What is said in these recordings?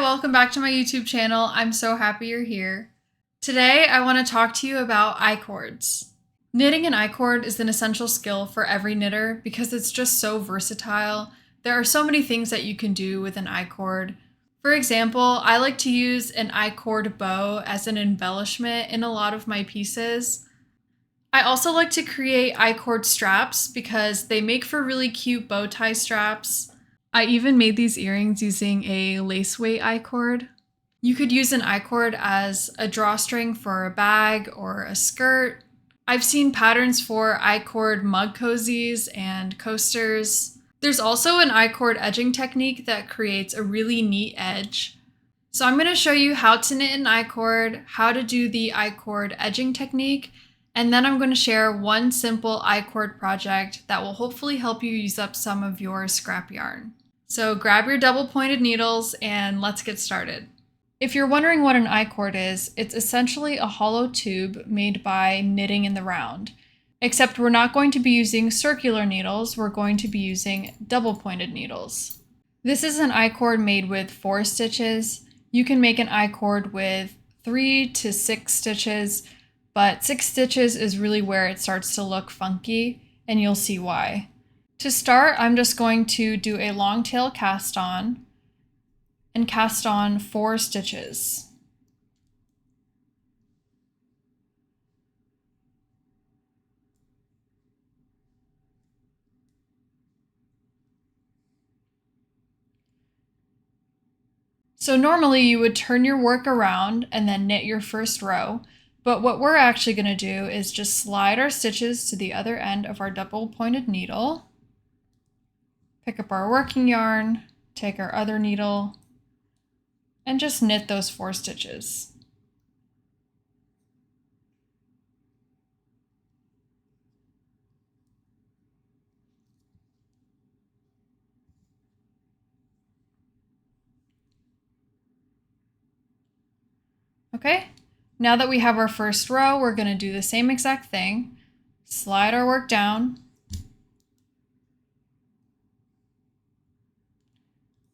welcome back to my YouTube channel. I'm so happy you're here. Today, I want to talk to you about I-cords. Knitting an I-cord is an essential skill for every knitter because it's just so versatile. There are so many things that you can do with an I-cord. For example, I like to use an I-cord bow as an embellishment in a lot of my pieces. I also like to create I-cord straps because they make for really cute bow tie straps. I even made these earrings using a lace weight I-cord. You could use an I-cord as a drawstring for a bag or a skirt. I've seen patterns for I-cord mug cozies and coasters. There's also an I-cord edging technique that creates a really neat edge. So I'm going to show you how to knit an I-cord, how to do the I-cord edging technique, and then I'm going to share one simple I-cord project that will hopefully help you use up some of your scrap yarn. So grab your double-pointed needles and let's get started. If you're wondering what an I-cord is, it's essentially a hollow tube made by knitting in the round. Except we're not going to be using circular needles, we're going to be using double-pointed needles. This is an I-cord made with 4 stitches. You can make an I-cord with 3 to 6 stitches, but 6 stitches is really where it starts to look funky, and you'll see why. To start, I'm just going to do a long tail cast on and cast on 4 stitches. So normally you would turn your work around and then knit your first row, but what we're actually going to do is just slide our stitches to the other end of our double-pointed needle. Pick up our working yarn, take our other needle, and just knit those 4 stitches. Okay, now that we have our first row, we're going to do the same exact thing. Slide our work down,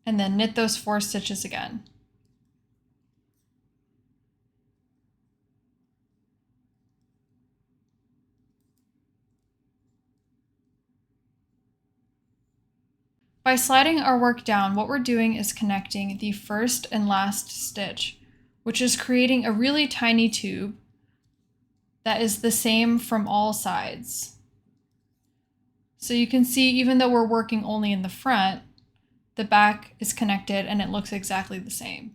and then knit those 4 stitches again. By sliding our work down, what we're doing is connecting the first and last stitch, which is creating a really tiny tube that is the same from all sides. So you can see, even though we're working only in the front, the back is connected and it looks exactly the same.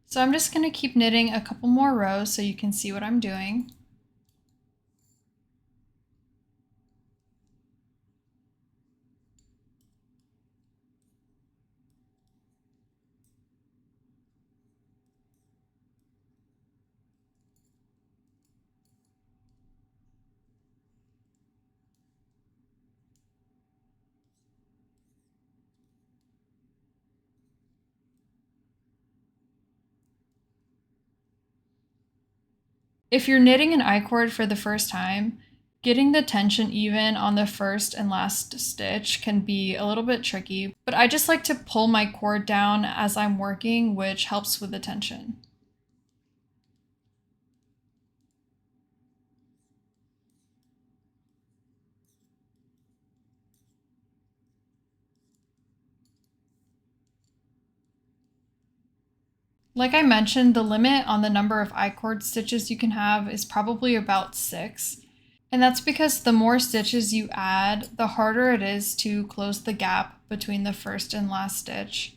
So I'm just going to keep knitting a couple more rows so you can see what I'm doing. If you're knitting an I-cord for the first time, getting the tension even on the first and last stitch can be a little bit tricky, but I just like to pull my cord down as I'm working, which helps with the tension. Like I mentioned, the limit on the number of I-cord stitches you can have is probably about 6. And that's because the more stitches you add, the harder it is to close the gap between the first and last stitch.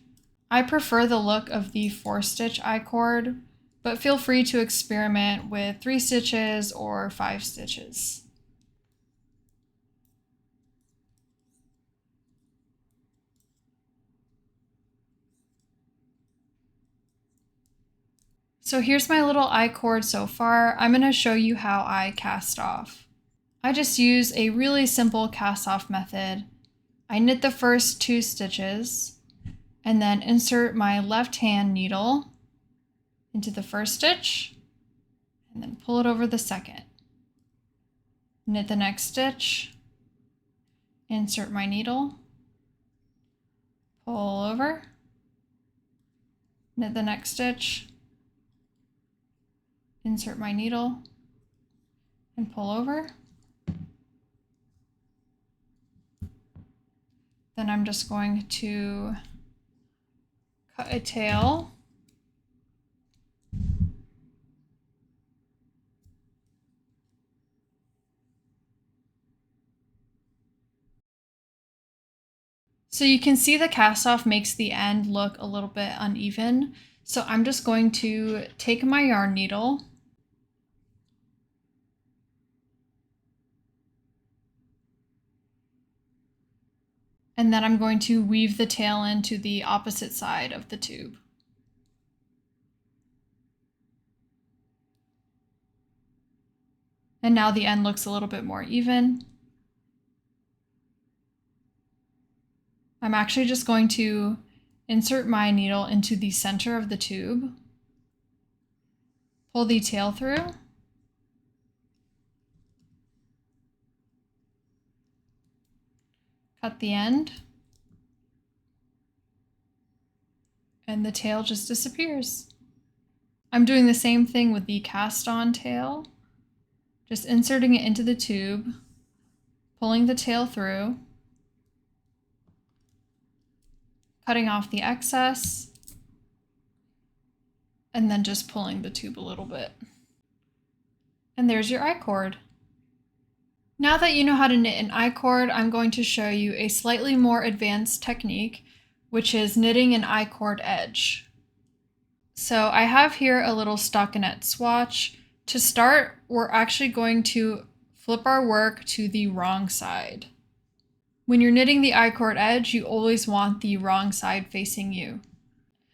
I prefer the look of the 4-stitch I-cord, but feel free to experiment with 3 stitches or 5 stitches. So here's my little I-cord so far. I'm going to show you how I cast off. I just use a really simple cast off method. I knit the first 2 stitches and then insert my left hand needle into the first stitch and then pull it over the second. Knit the next stitch, insert my needle, pull over, knit the next stitch, insert my needle, and pull over. Then I'm just going to cut a tail. So you can see the cast off makes the end look a little bit uneven. So I'm just going to take my yarn needle and then I'm going to weave the tail into the opposite side of the tube. And now the end looks a little bit more even. I'm actually just going to insert my needle into the center of the tube, pull the tail through, cut the end, and the tail just disappears. I'm doing the same thing with the cast on tail, just inserting it into the tube, pulling the tail through, cutting off the excess, and then just pulling the tube a little bit. And there's your I-cord. Now that you know how to knit an I-cord, I'm going to show you a slightly more advanced technique, which is knitting an I-cord edge. So I have here a little stockinette swatch. To start, we're actually going to flip our work to the wrong side. When you're knitting the I-cord edge, you always want the wrong side facing you.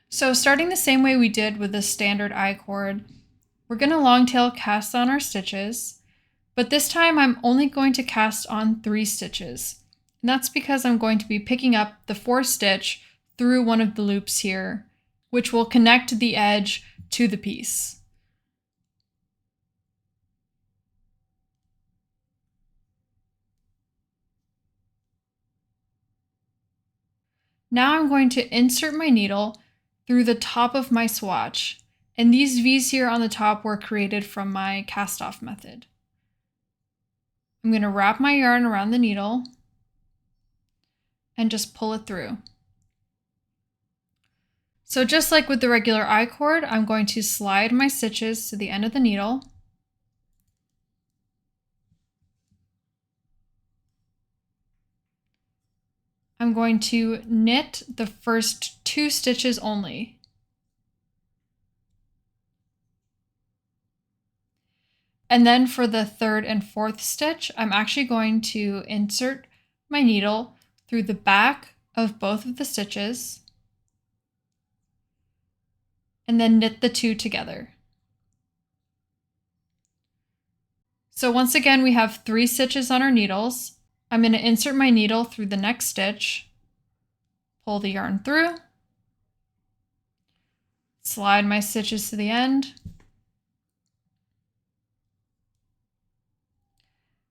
So starting the same way we did with the standard I-cord, we're going to long tail cast on our stitches, but this time I'm only going to cast on 3 stitches. And that's because I'm going to be picking up the 4th stitch through one of the loops here, which will connect the edge to the piece. Now I'm going to insert my needle through the top of my swatch, and these V's here on the top were created from my cast off method. I'm going to wrap my yarn around the needle and just pull it through. So just like with the regular I-cord, I'm going to slide my stitches to the end of the needle. I'm going to knit the first 2 stitches only. And then for the 3rd and 4th stitch, I'm actually going to insert my needle through the back of both of the stitches and then knit the 2 together. So once again, we have 3 stitches on our needles. I'm going to insert my needle through the next stitch, pull the yarn through, slide my stitches to the end,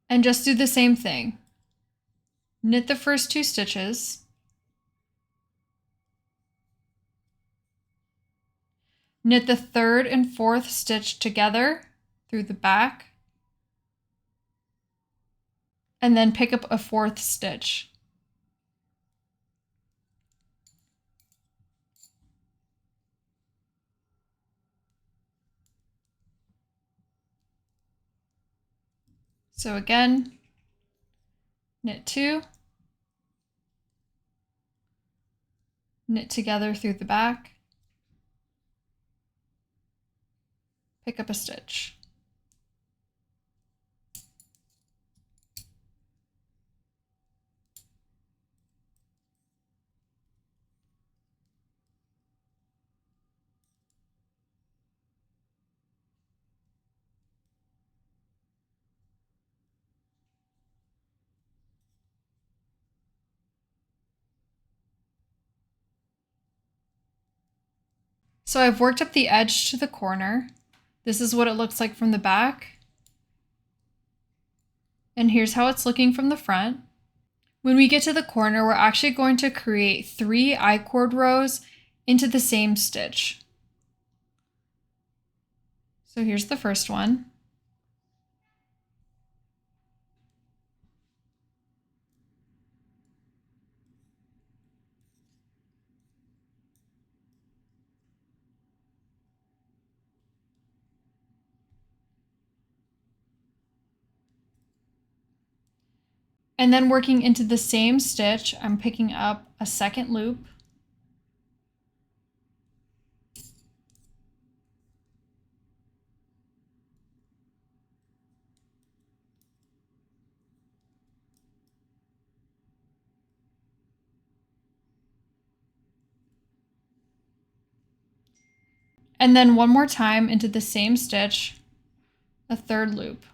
and just do the same thing. Knit the first 2 stitches, knit the 3rd and 4th stitch together through the back, and then pick up a 4th stitch. So again, knit 2, knit together through the back, pick up a stitch. So I've worked up the edge to the corner. This is what it looks like from the back. And here's how it's looking from the front. When we get to the corner, we're actually going to create 3 I-cord rows into the same stitch. So here's the first one. And then working into the same stitch, I'm picking up a second loop. And then one more time into the same stitch, a third loop.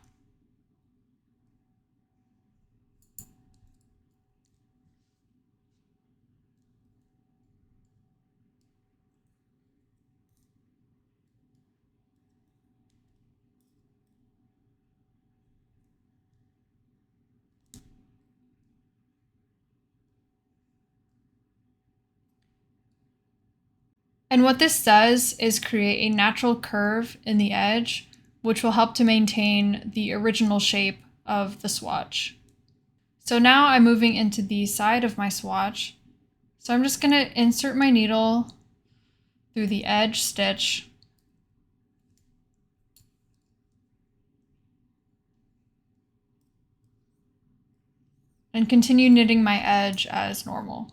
And what this does is create a natural curve in the edge, which will help to maintain the original shape of the swatch. So now I'm moving into the side of my swatch. So I'm just going to insert my needle through the edge stitch. And continue knitting my edge as normal.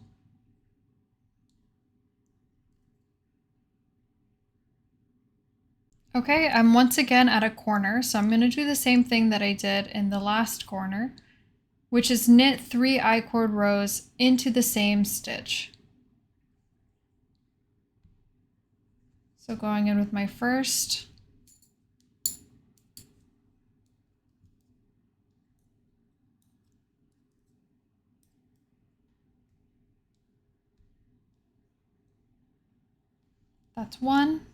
Okay, I'm once again at a corner, so I'm going to do the same thing that I did in the last corner, which is knit 3 I-cord rows into the same stitch. So going in with my first, that's one.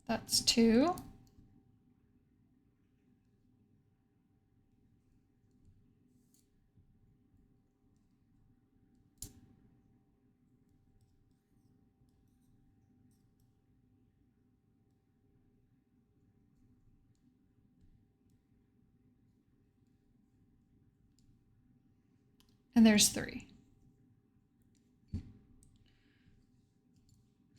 That's 2. And there's 3.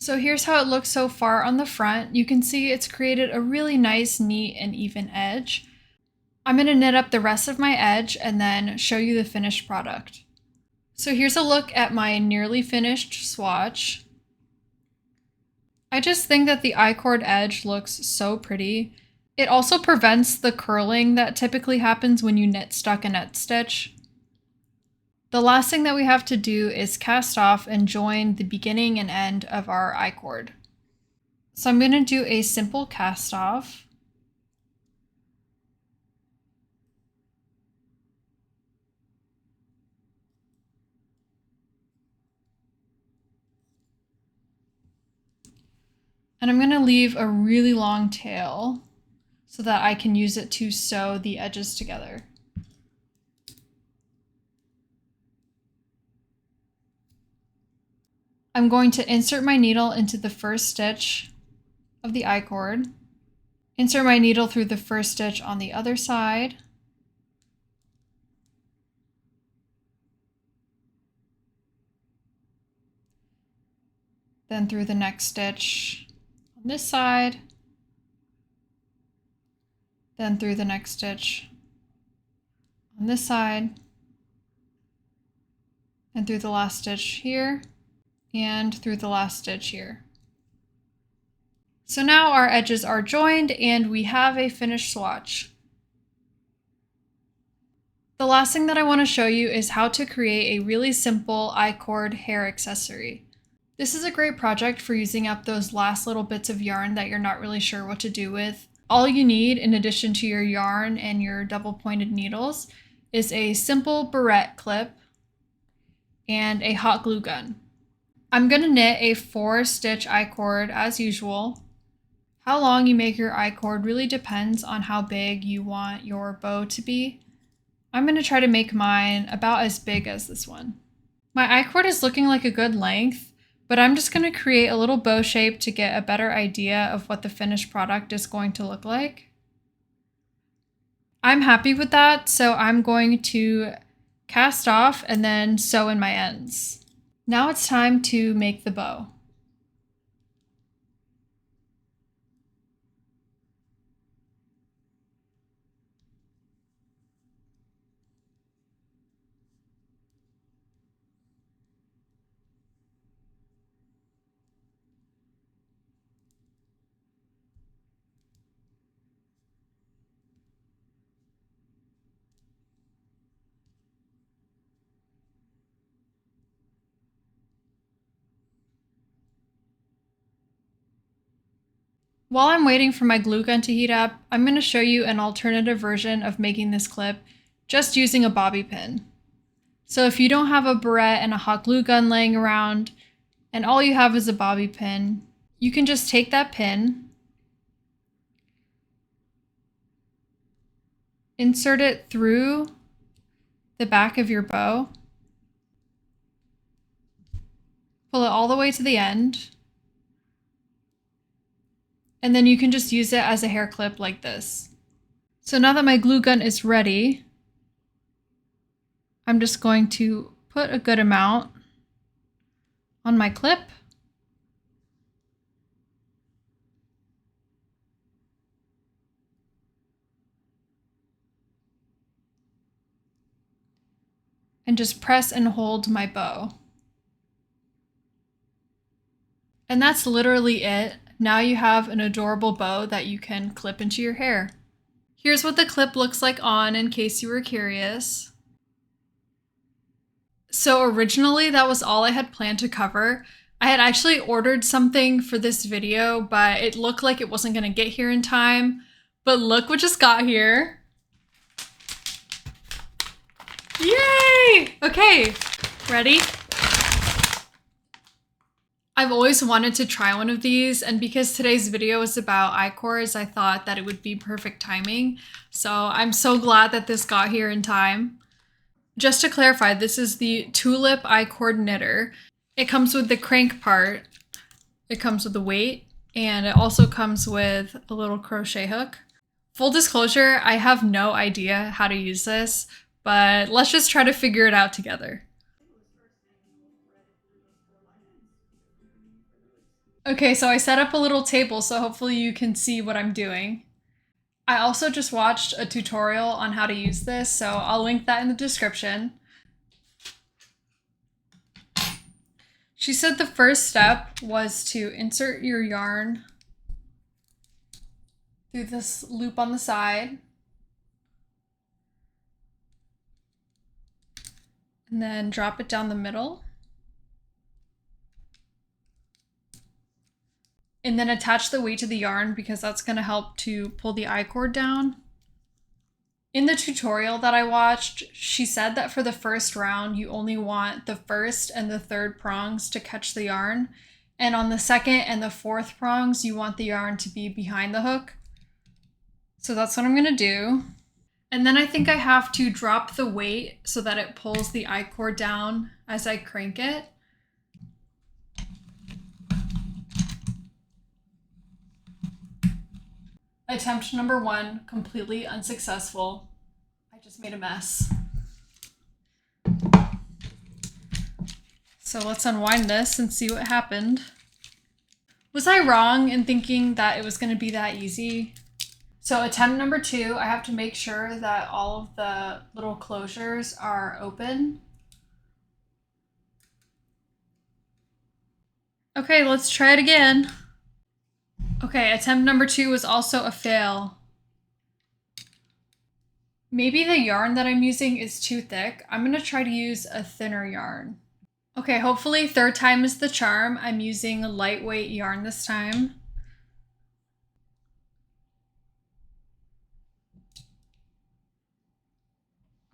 So here's how it looks so far on the front. You can see it's created a really nice, neat, and even edge. I'm going to knit up the rest of my edge and then show you the finished product. So here's a look at my nearly finished swatch. I just think that the I-cord edge looks so pretty. It also prevents the curling that typically happens when you knit stockinette stitch. The last thing that we have to do is cast off and join the beginning and end of our I-cord. So I'm going to do a simple cast off. And I'm going to leave a really long tail so that I can use it to sew the edges together. I'm going to insert my needle into the first stitch of the I-cord, insert my needle through the first stitch on the other side, then through the next stitch on this side, then through the next stitch on this side, and through the last stitch here, and through the last stitch here. So now our edges are joined and we have a finished swatch. The last thing that I want to show you is how to create a really simple I-cord hair accessory. This is a great project for using up those last little bits of yarn that you're not really sure what to do with. All you need, in addition to your yarn and your double-pointed needles, is a simple barrette clip and a hot glue gun. I'm going to knit a 4-stitch I-cord as usual. How long you make your I-cord really depends on how big you want your bow to be. I'm going to try to make mine about as big as this one. My I-cord is looking like a good length, but I'm just going to create a little bow shape to get a better idea of what the finished product is going to look like. I'm happy with that, so I'm going to cast off and then sew in my ends. Now it's time to make the bow. While I'm waiting for my glue gun to heat up, I'm going to show you an alternative version of making this clip just using a bobby pin. So if you don't have a barrette and a hot glue gun laying around, and all you have is a bobby pin, you can just take that pin, insert it through the back of your bow, pull it all the way to the end, and then you can just use it as a hair clip like this. So now that my glue gun is ready, I'm just going to put a good amount on my clip. And just press and hold my bow. And that's literally it. Now you have an adorable bow that you can clip into your hair. Here's what the clip looks like on, in case you were curious. So originally that was all I had planned to cover. I had actually ordered something for this video, but it looked like it wasn't gonna get here in time. But look what just got here. Yay! Okay, ready? I've always wanted to try one of these, and because today's video is about I-cords, I thought that it would be perfect timing. So I'm so glad that this got here in time. Just to clarify, this is the Tulip I-cord knitter. It comes with the crank part, it comes with the weight, and it also comes with a little crochet hook. Full disclosure, I have no idea how to use this, but let's just try to figure it out together. Okay, so I set up a little table so hopefully you can see what I'm doing. I also just watched a tutorial on how to use this, so I'll link that in the description. She said the first step was to insert your yarn through this loop on the side, and then drop it down the middle. And then attach the weight to the yarn because that's going to help to pull the I-cord down. In the tutorial that I watched, she said that for the first round, you only want the first and the third prongs to catch the yarn. And on the second and the fourth prongs, you want the yarn to be behind the hook. So that's what I'm going to do. And then I think I have to drop the weight so that it pulls the I-cord down as I crank it. Attempt number 1, completely unsuccessful. I just made a mess. So let's unwind this and see what happened. Was I wrong in thinking that it was going to be that easy? So attempt number 2, I have to make sure that all of the little closures are open. Okay, let's try it again. Okay, attempt number 2 was also a fail. Maybe the yarn that I'm using is too thick. I'm going to try to use a thinner yarn. Okay, hopefully third time is the charm. I'm using lightweight yarn this time.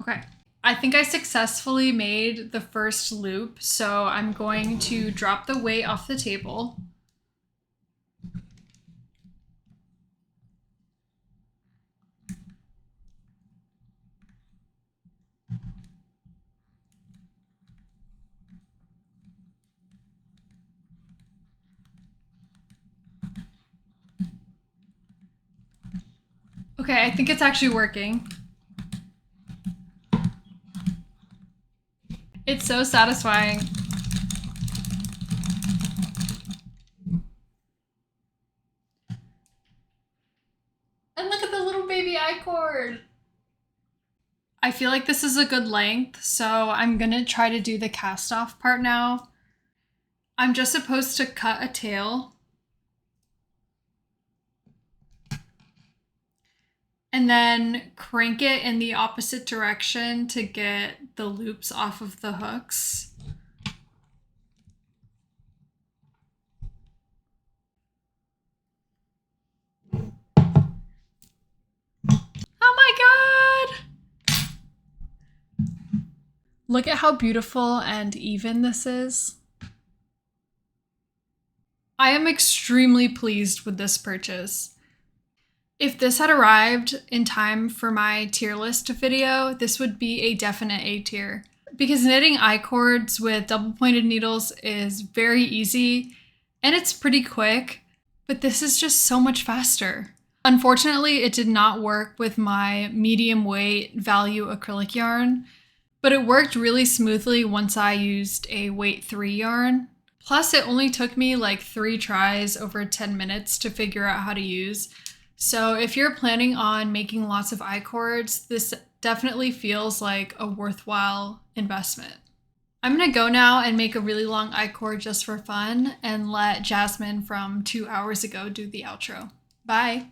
Okay. I think I successfully made the first loop, so I'm going to drop the weight off the table. Okay, I think it's actually working. It's so satisfying. And look at the little baby I-cord. I feel like this is a good length, so I'm gonna try to do the cast off part now. I'm just supposed to cut a tail and then crank it in the opposite direction to get the loops off of the hooks. Oh my god! Look at how beautiful and even this is. I am extremely pleased with this purchase. If this had arrived in time for my tier list video, this would be a definite A tier. Because knitting I-cords with double pointed needles is very easy and it's pretty quick, but this is just so much faster. Unfortunately, it did not work with my medium weight value acrylic yarn, but it worked really smoothly once I used a weight 3 yarn. Plus, it only took me like 3 tries over 10 minutes to figure out how to use. So if you're planning on making lots of I-cords, this definitely feels like a worthwhile investment. I'm gonna go now and make a really long I-cord just for fun and let Jasmine from 2 hours ago do the outro. Bye!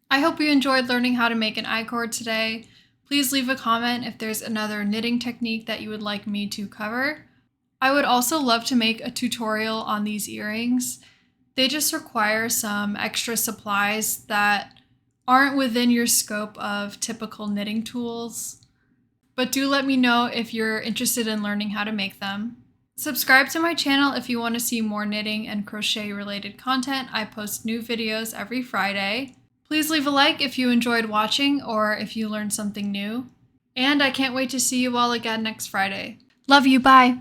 I hope you enjoyed learning how to make an I-cord today. Please leave a comment if there's another knitting technique that you would like me to cover. I would also love to make a tutorial on these earrings. They just require some extra supplies that aren't within your scope of typical knitting tools. But do let me know if you're interested in learning how to make them. Subscribe to my channel if you want to see more knitting and crochet related content. I post new videos every Friday. Please leave a like if you enjoyed watching or if you learned something new. And I can't wait to see you all again next Friday. Love you, bye!